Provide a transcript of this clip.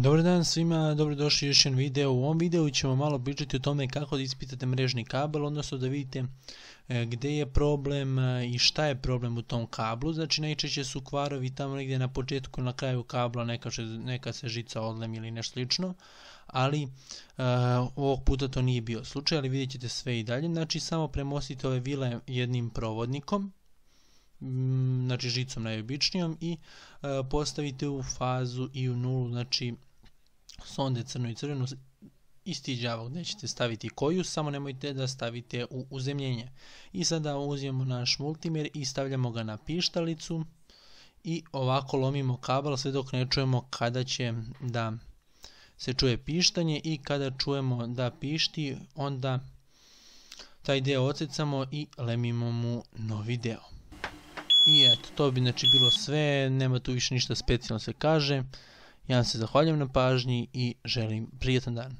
Dobar dan svima, dobrodošli u još jedan video. U ovom videu ćemo malo pričati o tome kako da ispitate mrežni kabel, odnosno da vidite gdje je problem i šta je problem u tom kablu. Znači najčešće su kvarovi tamo negdje na početku ili na kraju kabla, neka se žica odlemi ili nešto slično, ali ovog puta to nije bio slučaj, ali vidjet ćete sve i dalje. Znači samo premostite ove vile jednim provodnikom, znači žicom najobičnijom, i postavite u fazu i u nulu, znači sonde crnu i crvenu, isti đavo gdje ćete staviti koju, samo nemojte da stavite u uzemljenje. I sada uzmemo naš multimer i stavljamo ga na pištalicu i ovako lomimo kabel sve dok ne čujemo kada će da se čuje pištanje, i kada čujemo da pišti, onda taj deo odsecamo i lemimo mu novi deo. I eto, to bi znači bilo sve, nema tu više ništa specijalno se kaže. Ja vam se zahvaljujem na pažnji i želim prijetan dan.